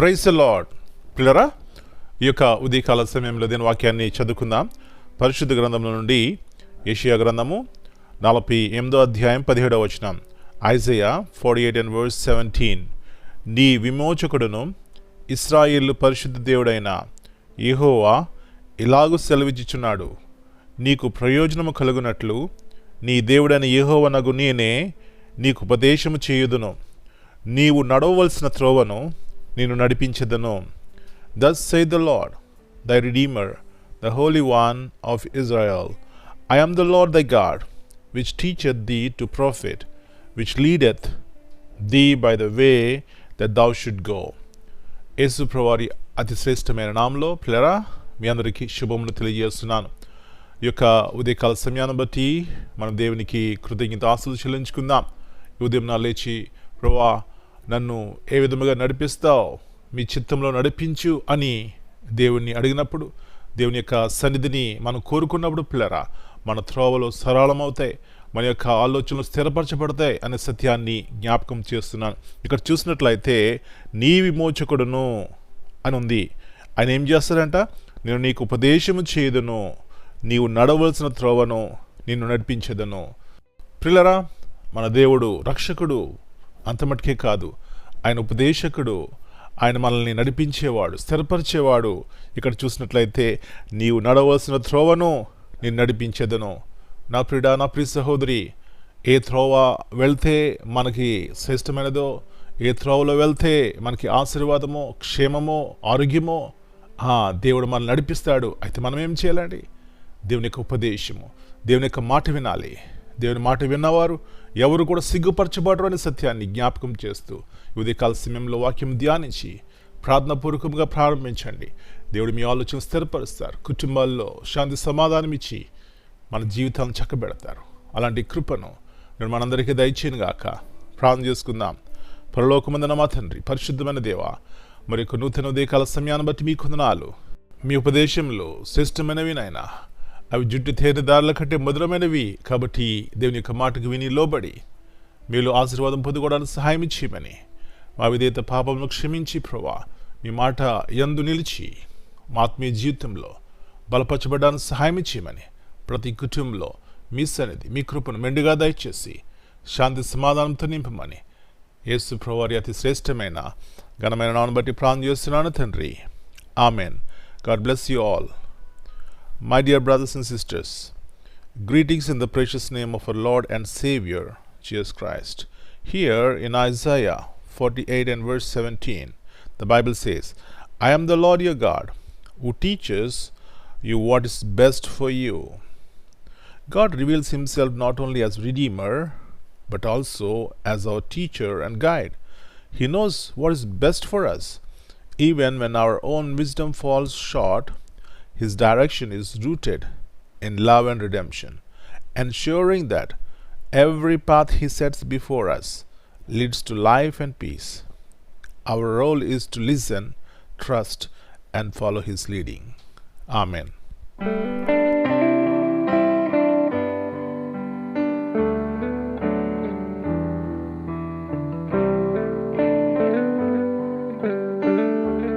Praise the lord. పిల్లరా, ఈ యొక్క ఉదయకాల సమయంలో దీని వాక్యాన్ని చదువుకుందాం. పరిశుద్ధ గ్రంథంలో నుండి యెషయా గ్రంథము 48వ అధ్యాయం 17వ వచనం. ఐజయా 48:17. నీ విమోచకుడును ఇశ్రాయేలు పరిశుద్ధ దేవుడైన యెహోవా ఇలాగు సెలవిచ్చుచున్నాడు, నీకు ప్రయోజనము కలుగునట్లు నీ దేవుడైన యెహోవానగు నేనే నీకు ఉపదేశము చేయుదును, నీవు నడవవలసిన త్రోవను నేను నడిపించెదను. Thus saith the Lord, thy Redeemer, the Holy One of Israel. I am the Lord thy God, which teacheth thee to profit, which leadeth thee by the way that thou should go. యేసు ప్రభువారి అతి శ్రేష్టమైన నామంలో పిల్లరా మీ అందరికీ శుభములు తెలియజేస్తున్నాను. ఈ యొక్క ఉదయకాల సమయాన్ని బట్టి మనం దేవునికి కృతజ్ఞతాస్తులు చెల్లించుకుందాం. ఈ ఉదయం నా లేచి, ప్రభువా నన్ను ఏ విధముగా నడిపిస్తావు, మీ చిత్తంలో నడిపించు అని దేవుణ్ణి అడిగినప్పుడు, దేవుని యొక్క సన్నిధిని మనం కోరుకున్నప్పుడు పిల్లరా మన త్రోవలు సరళమవుతాయి, మన యొక్క ఆలోచనలు స్థిరపరచబడతాయి అనే సత్యాన్ని జ్ఞాపకం చేస్తున్నాను. ఇక్కడ చూసినట్లయితే నీ విమోచకుడును అని ఉంది. ఆయన ఏం చేస్తాడంట? నేను నీకు ఉపదేశము చేయుదును, నీవు నడవలసిన త్రోవను నిన్ను నడిపించేదను. పిల్లరా, మన దేవుడు రక్షకుడు, అంత మటుకే కాదు, ఆయన ఉపదేశకుడు, ఆయన మనల్ని నడిపించేవాడు, స్థిరపరిచేవాడు. ఇక్కడ చూసినట్లయితే నీవు నడవలసిన త్రోవను నేను నడిపించేదను. నా ప్రియుడా, నా ప్రియ సహోదరి, ఏ త్రోవ వెళ్తే మనకి శ్రేష్టమైనదో, ఏ త్రోవలో వెళ్తే మనకి ఆశీర్వాదమో, క్షేమమో, ఆరోగ్యమో దేవుడు మనల్ని నడిపిస్తాడు. అయితే మనం ఏం చేయాలండి? దేవుని యొక్క ఉపదేశము, దేవుని యొక్క మాట వినాలి. దేవుని మాట విన్నవారు ఎవరు కూడా సిగ్గుపరచబడరు అనే సత్యాన్ని జ్ఞాపకం చేస్తూ ఉదయకాల సమయంలో వాక్యం ధ్యానించి ప్రార్థనాపూర్వకంగా ప్రారంభించండి. దేవుడు మీ ఆలోచన స్థిరపరుస్తారు, కుటుంబాల్లో శాంతి సమాధానం ఇచ్చి మన జీవితాలను చక్కబెడతారు. అలాంటి కృపను నేను మనందరికీ దయచేయను గాక. ప్రార్థన చేసుకుందాం. పరలోకమందున్న మా తండ్రి, పరిశుద్ధమైన దేవా, మరి యొక్క నూతన ఉదయకాల సమయాన్ని బట్టి మీ కొందనాలు. మీ ఉపదేశంలో శ్రేష్టమైనవి నాయనా, అవి జుట్టు తేనె దారుల కంటే మధురమైనవి. కాబట్టి దేవుని యొక్క మాటకు విని లోబడి మీలో ఆశీర్వాదం పొందుకోవడానికి సహాయం ఇచ్చేయమని, మా విధేయత పాపమును క్షమించి ప్రభువా మీ మాట యందు నిలిచి మా ఆత్మీయ జీవితంలో బలపరచబడడానికి సహాయం ఇచ్చేయమని, ప్రతి కుటుంబంలో మీ సన్నిధి, మీ కృపను మెండుగా దయచేసి శాంతి సమాధానంతో నింపమని యేసు ప్రభువారి అతి శ్రేష్టమైన ఘనమైన నామమును బట్టి ప్రార్థన చేస్తున్నాను తండ్రి. Amen. God bless you all. My dear brothers and sisters, greetings in the precious name of our Lord and Savior, Jesus Christ. Here in Isaiah 48:17, the Bible says, I am the Lord your God, who teaches you what is best for you. God reveals himself not only as Redeemer, but also as our teacher and guide. He knows what is best for us. Even when our own wisdom falls short, his direction is rooted in love and redemption, ensuring that every path he sets before us leads to life and peace. Our role is to listen, trust, and follow his leading. Amen.